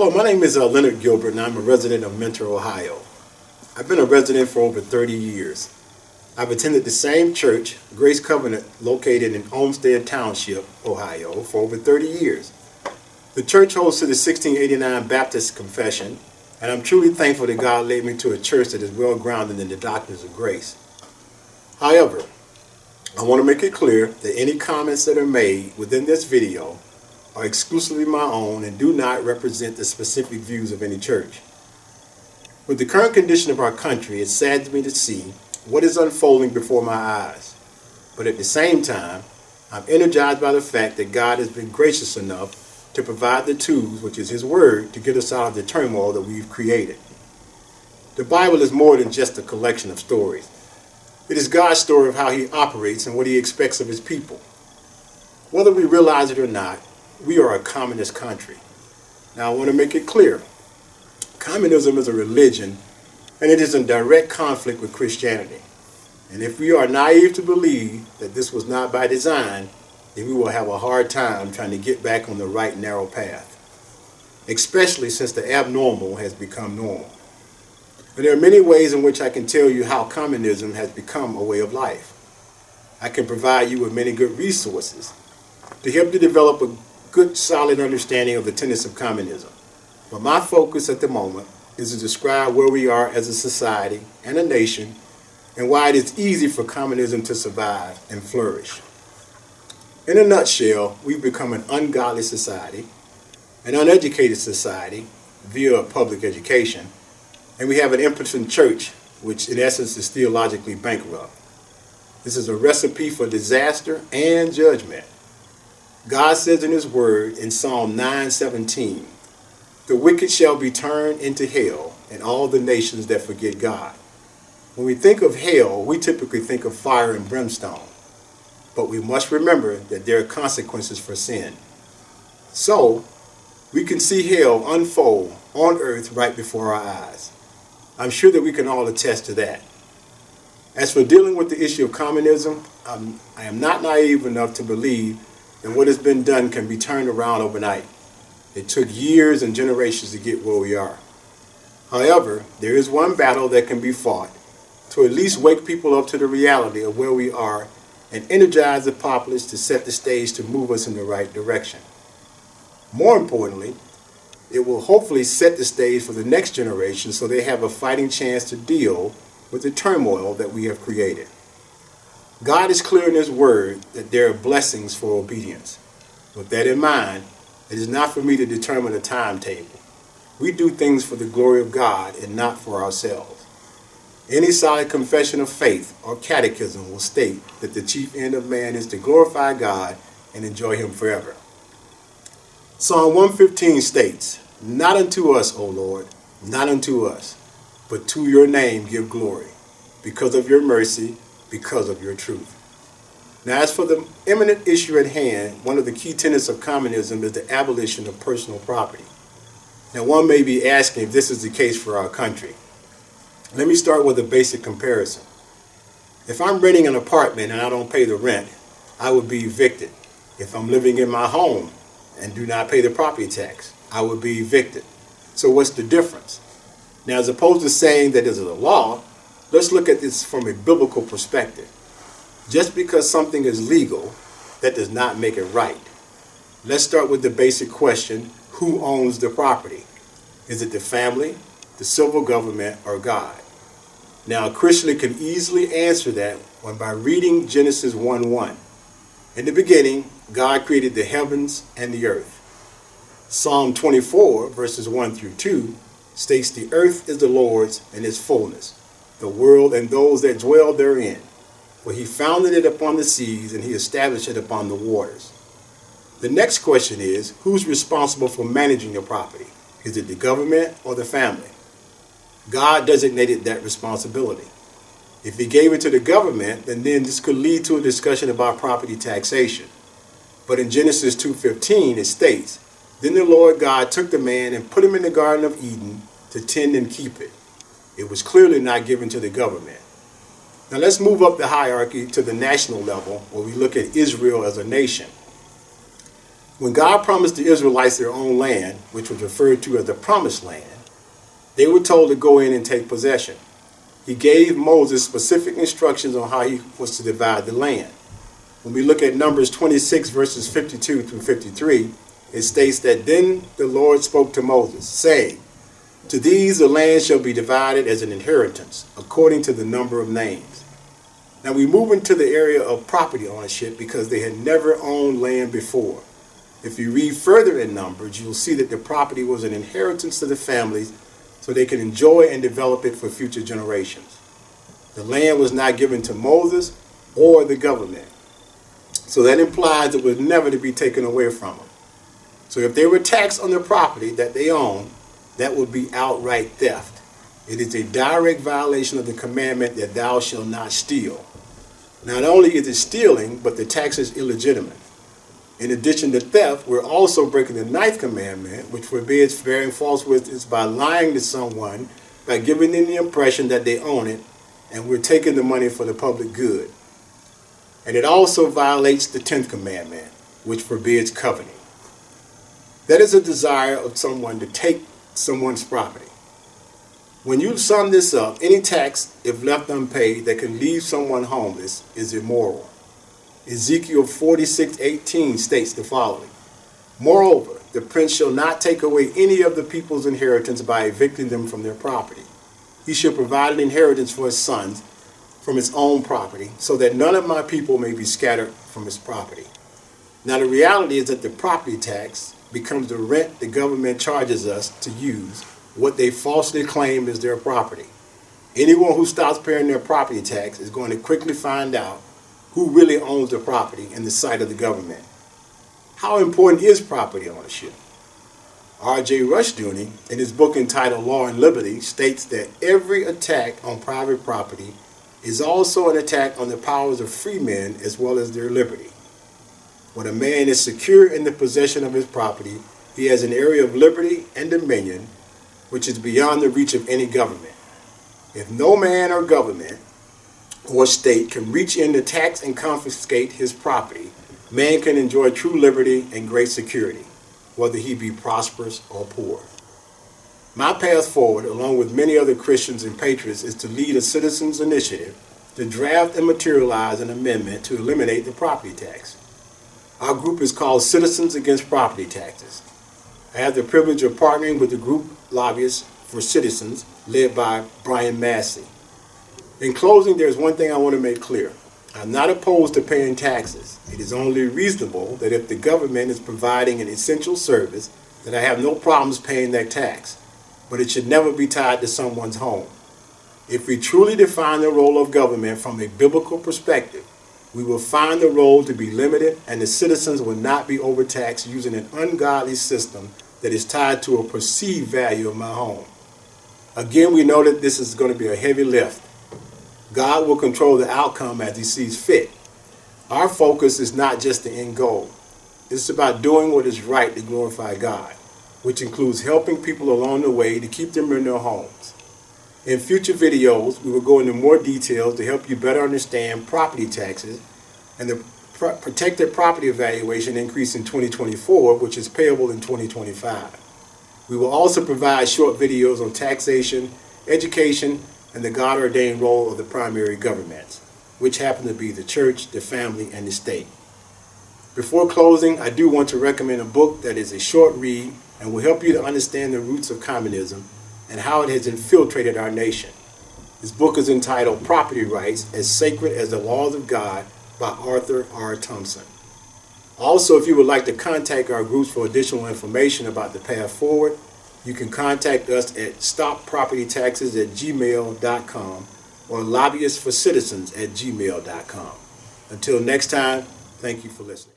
Hello, my name is Leonard Gilbert, and I'm a resident of Mentor, Ohio. I've been a resident for over 30 years. I've attended the same church, Grace Covenant, located in Olmsted Township, Ohio, for over 30 years. The church holds to the 1689 Baptist Confession, and I'm truly thankful that God led me to a church that is well grounded in the doctrines of grace. However, I want to make it clear that any comments that are made within this video are exclusively my own and do not represent the specific views of any church. With the current condition of our country, it saddens me to see what is unfolding before my eyes. But at the same time, I'm energized by the fact that God has been gracious enough to provide the tools, which is His Word, to get us out of the turmoil that we've created. The Bible is more than just a collection of stories. It is God's story of how He operates and what He expects of His people. Whether we realize it or not, we are a communist country. Now I want to make it clear. Communism is a religion, and it is in direct conflict with Christianity. And if we are naive to believe that this was not by design, then we will have a hard time trying to get back on the right narrow path, especially since the abnormal has become normal. But there are many ways in which I can tell you how communism has become a way of life. I can provide you with many good resources to help you develop a good, solid understanding of the tenets of communism. But my focus at the moment is to describe where we are as a society and a nation, and why it is easy for communism to survive and flourish. In a nutshell, we've become an ungodly society, an uneducated society via public education, and we have an impotent church, which in essence is theologically bankrupt. This is a recipe for disaster and judgment. God says in His Word in Psalm 9:17, "The wicked shall be turned into hell, and all the nations that forget God." When we think of hell, we typically think of fire and brimstone. But we must remember that there are consequences for sin. So, we can see hell unfold on earth right before our eyes. I'm sure that we can all attest to that. As for dealing with the issue of communism, I am not naive enough to believe that what has been done can be turned around overnight. It took years and generations to get where we are. However, there is one battle that can be fought to at least wake people up to the reality of where we are and energize the populace to set the stage to move us in the right direction. More importantly, it will hopefully set the stage for the next generation so they have a fighting chance to deal with the turmoil that we have created. God is clear in His Word that there are blessings for obedience. With that in mind, it is not for me to determine a timetable. We do things for the glory of God and not for ourselves. Any solid confession of faith or catechism will state that the chief end of man is to glorify God and enjoy Him forever. Psalm 115 states, "Not unto us, O Lord, not unto us, but to your name give glory, because of your mercy, because of your truth." Now, as for the imminent issue at hand, one of the key tenets of communism is the abolition of personal property. Now, one may be asking if this is the case for our country. Let me start with a basic comparison. If I'm renting an apartment and I don't pay the rent, I would be evicted. If I'm living in my home and do not pay the property tax, I would be evicted. So what's the difference? Now, as opposed to saying that this is a law, let's look at this from a biblical perspective. Just because something is legal, that does not make it right. Let's start with the basic question, who owns the property? Is it the family, the civil government, or God? Now, a Christian can easily answer that by reading Genesis 1:1. In the beginning, God created the heavens and the earth. Psalm 24, verses 1 through 2, states the earth is the Lord's and His fullness, the world and those that dwell therein. For He founded it upon the seas and He established it upon the waters. The next question is, who's responsible for managing the property? Is it the government or the family? God designated that responsibility. If He gave it to the government, then this could lead to a discussion about property taxation. But in Genesis 2:15 it states, "Then the Lord God took the man and put him in the Garden of Eden to tend and keep it." It was clearly not given to the government. Now let's move up the hierarchy to the national level, where we look at Israel as a nation. When God promised the Israelites their own land, which was referred to as the Promised Land, they were told to go in and take possession. He gave Moses specific instructions on how he was to divide the land. When we look at Numbers 26 verses 52 through 53, it states that then the Lord spoke to Moses, saying, "To these the land shall be divided as an inheritance, according to the number of names." Now we move into the area of property ownership because they had never owned land before. If you read further in Numbers, you'll see that the property was an inheritance to the families so they can enjoy and develop it for future generations. The land was not given to Moses or the government. So that implies it was never to be taken away from them. So if they were taxed on the property that they own, that would be outright theft. It is a direct violation of the commandment that thou shalt not steal. Not only is it stealing, but the tax is illegitimate. In addition to theft, we're also breaking the 9th commandment, which forbids bearing false witness by lying to someone, by giving them the impression that they own it, and we're taking the money for the public good. And it also violates the 10th commandment, which forbids coveting. That is a desire of someone to take someone's property. When you sum this up, any tax, if left unpaid, that can leave someone homeless is immoral. Ezekiel 46:18 states the following: "Moreover, the prince shall not take away any of the people's inheritance by evicting them from their property. He shall provide an inheritance for his sons from his own property, so that none of my people may be scattered from his property." Now the reality is that the property tax becomes the rent the government charges us to use what they falsely claim is their property. Anyone who stops paying their property tax is going to quickly find out who really owns the property in the sight of the government. How important is property ownership? R.J. Rushdoony, in his book entitled Law and Liberty, states that every attack on private property is also an attack on the powers of free men as well as their liberty. When a man is secure in the possession of his property, he has an area of liberty and dominion which is beyond the reach of any government. If no man or government or state can reach in to tax and confiscate his property, man can enjoy true liberty and great security, whether he be prosperous or poor. My path forward, along with many other Christians and patriots, is to lead a citizens' initiative to draft and materialize an amendment to eliminate the property tax. Our group is called Citizens Against Property Taxes. I have the privilege of partnering with the group Lobbyists for Citizens, led by Brian Massey. In closing, there's one thing I want to make clear. I'm not opposed to paying taxes. It is only reasonable that if the government is providing an essential service, that I have no problems paying that tax. But it should never be tied to someone's home. If we truly define the role of government from a biblical perspective, we will find the role to be limited and the citizens will not be overtaxed using an ungodly system that is tied to a perceived value of my home. Again, we know that this is going to be a heavy lift. God will control the outcome as he sees fit. Our focus is not just the end goal. It's about doing what is right to glorify God, which includes helping people along the way to keep them in their homes. In future videos, we will go into more details to help you better understand property taxes and the protected property evaluation increase in 2024, which is payable in 2025. We will also provide short videos on taxation, education, and the God-ordained role of the primary governments, which happen to be the church, the family, and the state. Before closing, I do want to recommend a book that is a short read and will help you to understand the roots of communism and how it has infiltrated our nation. This book is entitled Property Rights as Sacred as the Laws of God by Arthur R. Thompson. Also, if you would like to contact our groups for additional information about the path forward, you can contact us at stoppropertytaxes@gmail.com or lobbyists for citizens@gmail.com. Until next time, thank you for listening.